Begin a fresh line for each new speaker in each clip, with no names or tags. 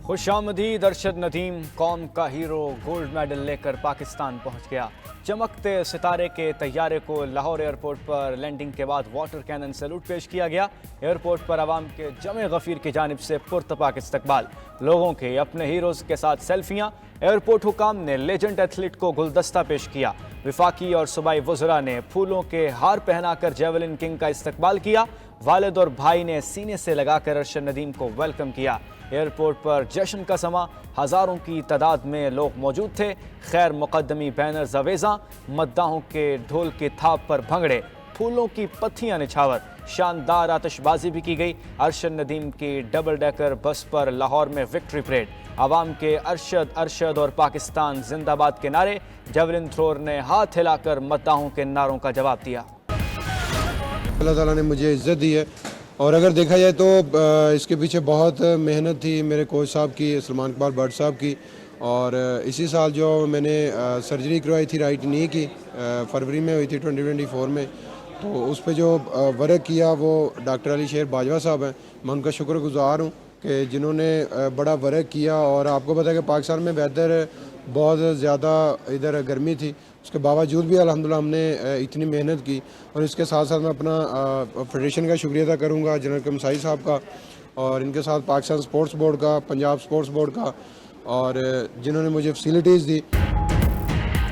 खुशामदीद अरशद नदीम कौम का hero gold medal लेकर पाकिस्तान पहुंच गया। चमकते सितारे के तैयारे को लाहौर एयरपोर्ट पर लैंडिंग के बाद वाटर कैनन सैल्यूट पेश किया गया। एयरपोर्ट पर आवाम के जमे गफीर की जानिब से पुरतपाक इस्तकबाल, लोगों के अपने हीरोज़ के साथ सेल्फियाँ। एयरपोर्ट हुकाम ने लेजेंड एथलीट को गुलदस्ता पेश किया। विफाकी और सूबाई वज़रा ने फूलों के हार पहनाकर जेवलिन किंग का इस्तकबाल किया। वालिद और भाई ने सीने से लगाकर अरशद नदीम को वेलकम किया। एयरपोर्ट पर जश्न का समा, हज़ारों की तादाद में लोग मौजूद थे। खैर मुकद्दमी बैनर जवेज़ा, मद्दाहों के ढोल की थाप पर भंगड़े, फूलों की पत्तियां निछावर, शानदार आतिशबाजी भी की गई। अरशद नदीम की डबल डेकर बस पर लाहौर में विक्ट्री परेड, आवाम के अरशद अरशद और पाकिस्तान जिंदाबाद के नारे। जेवलिन थ्रोर ने हाथ हिलाकर मद्दाहों के नारों का जवाब दिया।
अल्लाह ताला ने मुझे इज़्ज़त दी है और अगर देखा जाए तो इसके पीछे बहुत मेहनत थी मेरे कोच साहब की, सलमान इकबाल भट्ट साहब की। और इसी साल जो मैंने सर्जरी करवाई थी राइट नी की, फरवरी में हुई थी 2024 में, तो उस पर जो वर्क किया वो डॉक्टर अली शेर बाजवा साहब हैं। मैं उनका शुक्रगुज़ार हूँ कि जिन्होंने बड़ा वर्क किया। और आपको पता है कि पाकिस्तान में वेदर बहुत ज़्यादा इधर गर्मी थी, उसके बावजूद भी अल्हम्दुलिल्लाह हमने इतनी मेहनत की। और इसके साथ साथ मैं अपना फेडरेशन का शुक्रिया अदा करूँगा, जनरल कमसाई साहब का, और इनके साथ पाकिस्तान स्पोर्ट्स बोर्ड का, पंजाब स्पोर्ट्स बोर्ड का, और जिन्होंने मुझे फैसिलिटीज़ दी।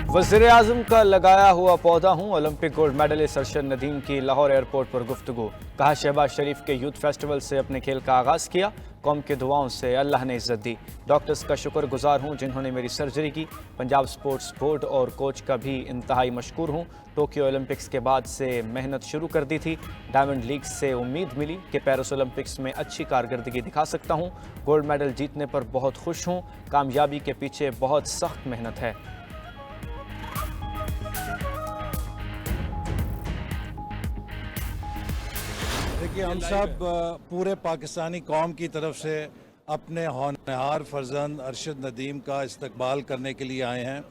वज़ीर आज़म का लगाया हुआ पौधा हूँ, Olympic gold medallist Arshad Nadeem की लाहौर एयरपोर्ट पर गुफ्तगू। कहा शहबाज शरीफ के यूथ फेस्टिवल से अपने खेल का आगाज़ किया, कौम की दुआओं से अल्लाह ने इज़्ज़त दी। डॉक्टर्स का शुक्रगुजार हूँ जिन्होंने मेरी सर्जरी की। पंजाब स्पोर्ट्स बोर्ड और कोच का भी इंतहाई मशकूर हूँ। टोक्यो ओलंपिक्स के बाद से मेहनत शुरू कर दी थी। डायमंड लीग से उम्मीद मिली कि पेरिस ओलंपिक्स में अच्छी कारकर्दगी दिखा सकता हूँ। गोल्ड मेडल जीतने पर बहुत खुश हूँ। कामयाबी के पीछे बहुत सख्त मेहनत है।
देखिए, हम सब पूरे पाकिस्तानी कौम की तरफ से अपने होनहार फर्जंद अरशद नदीम का इस्तकबाल करने के लिए आए हैं।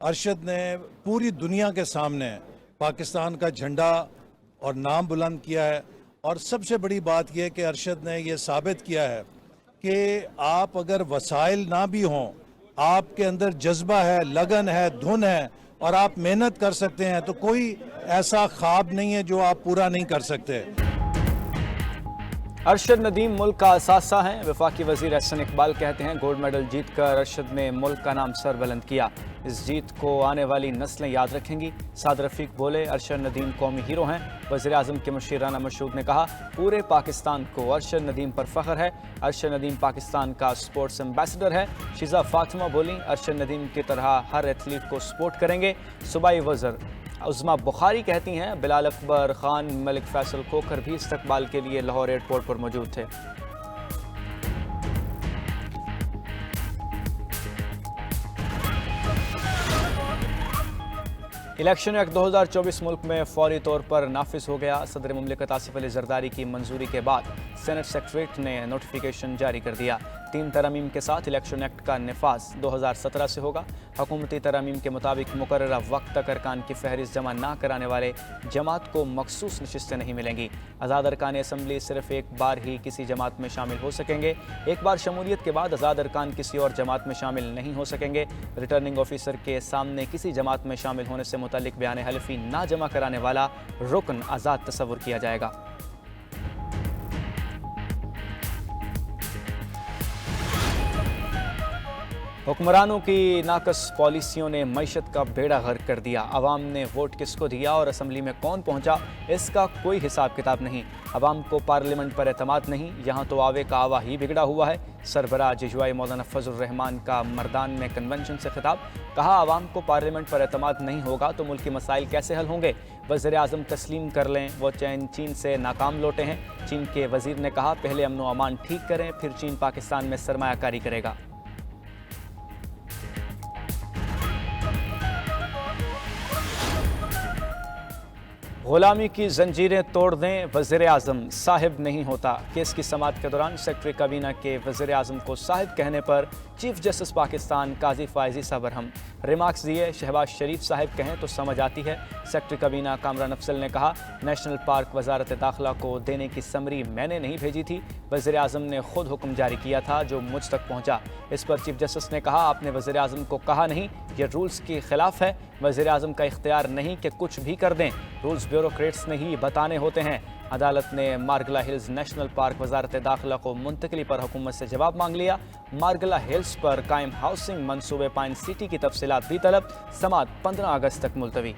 अरशद ने पूरी दुनिया के सामने पाकिस्तान का झंडा और नाम बुलंद किया है। और सबसे बड़ी बात यह कि अरशद ने यह साबित किया है कि आप अगर वसाइल ना भी हों, आपके अंदर जज्बा है, लगन है, धुन है और आप मेहनत कर सकते हैं, तो कोई ऐसा ख्वाब नहीं है जो आप पूरा नहीं कर सकते।
अरशद नदीम मुल्क का असासा हैं। वफाकी वजीर एहसन इकबाल कहते हैं गोल्ड मेडल जीतकर अरशद ने मुल्क का नाम सर बुलंद किया। इस जीत को आने वाली नस्लें याद रखेंगी। साद रफीक बोले अरशद नदीम कौमी हीरो हैं। वज़ीर आज़म के मुशीर राना मशहूद ने कहा पूरे पाकिस्तान को अरशद नदीम पर फ़ख्र है। अरशद नदीम पाकिस्तान का स्पोर्ट्स एम्बेसडर है। शिजा फातिमा बोली अरशद नदीम की तरह हर एथलीट को सपोर्ट करेंगे। सूबाई वज़र उज़्मा बुखारी कहती हैं बिलाल अकबर खान, मलिक फैसल खोखर भी इस्तकबाल के लिए लाहौर एयरपोर्ट पर मौजूद थे। इलेक्शन एक्ट 2024 मुल्क में फौरी तौर पर नाफिज हो गया। सदर मुमलिकत आसिफ अली जरदारी की मंजूरी के बाद सेनेट सेक्रेटरीट ने नोटिफिकेशन जारी कर दिया। 3 तरमीम के साथ इलेक्शन एक्ट का नफाज 2017 से होगा। हुकूमती तरमीम के मुताबिक मुकर्ररा वक्त तक अरकान की फहरिस्त जमा ना कराने वाले जमात को मखसूस नशिस्तें नहीं मिलेंगी। आज़ाद अरकान असम्बली सिर्फ एक बार ही किसी जमात में शामिल हो सकेंगे। एक बार शमूलियत के बाद आज़ाद अरकान किसी और जमात में शामिल नहीं हो सकेंगे। रिटर्निंग ऑफिसर के सामने किसी जमात में शामिल होने से मुतालिक बयान हल्फी ना जमा कराने वाला रुकन आज़ाद तस्वुर किया जाएगा। हुक्मरानों की नाकस पॉलिसियों ने मईशत का बेड़ा गर्क कर दिया। अवाम ने वोट किसको दिया और असम्बली में कौन पहुंचा, इसका कोई हिसाब किताब नहीं। अवाम को पार्लियामेंट पर एतमाद नहीं, यहाँ तो आवे का आवा ही बिगड़ा हुआ है। सरबराह जिजवाई मौलाना फजल रहमान का मर्दान में कन्वेंशन से खिताब। कहा अवाम को पार्लियामेंट पर एतमाद नहीं होगा तो मुल्की मसाइल कैसे हल होंगे। वज़ीर आज़म तस्लीम कर लें वो चीन से नाकाम लौटे हैं। चीन के वज़ीर ने कहा पहले अमन व अमान ठीक करें, फिर चीन पाकिस्तान में सरमायाकारी करेगा। गुलामी की जंजीरें तोड़ दें, वज़ीर आज़म साहिब नहीं होता। केस की समाअत के दौरान सेक्रेटरी काबीना के वज़ीर आज़म को साहिब कहने पर चीफ जस्टिस पाकिस्तान काजी फायजी सबरहम रिमार्क्स दिए। शहबाज शरीफ साहिब कहें तो समझ आती है। सेक्रेटरी काबीना कामरान अफसल ने कहा, नेशनल पार्क वजारत दाखिला को देने की समरी मैंने नहीं भेजी थी, वज़ीर आज़म ने खुद हुक्म जारी किया था जो मुझ तक पहुंचा। इस पर चीफ जस्टिस ने कहा, आपने वज़ीर आज़म को कहा नहीं, ये रूल्स के खिलाफ है। वज़ीर आज़म का इख्तियार नहीं कि कुछ भी कर दें, रूल्स ब्यूरोक्रेट्स ने ही बताने होते हैं। अदालत ने मार्गला हिल्स नेशनल पार्क वजारत दाखिला को मुंतकली पर हुकूमत से जवाब मांग लिया। मार्गला हिल्स पर कायम हाउसिंग मंसूबे पाइन सिटी की तफसीलात भी तलब। समाअत 15 अगस्त तक मुलतवी।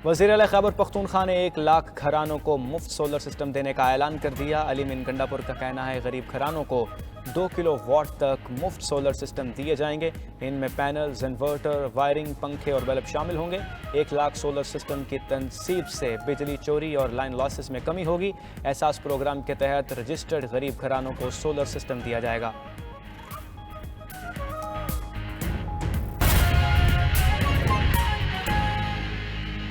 वज़ीर आला खैबर पख्तूनख्वा ने 1 लाख घरानों को मुफ्त सोलर सिस्टम देने का ऐलान कर दिया। अली मीन गंडापुर का कहना है, गरीब घरानों को 2 किलोवाट तक मुफ्त सोलर सिस्टम दिए जाएंगे। इनमें पैनल्स, इन्वर्टर, वायरिंग, पंखे और बल्ब शामिल होंगे। 1 लाख सोलर सिस्टम की तनसीब से बिजली चोरी और लाइन लॉसेस में कमी होगी। एहसास प्रोग्राम के तहत रजिस्टर्ड गरीब घरानों को सोलर सिस्टम दिया जाएगा।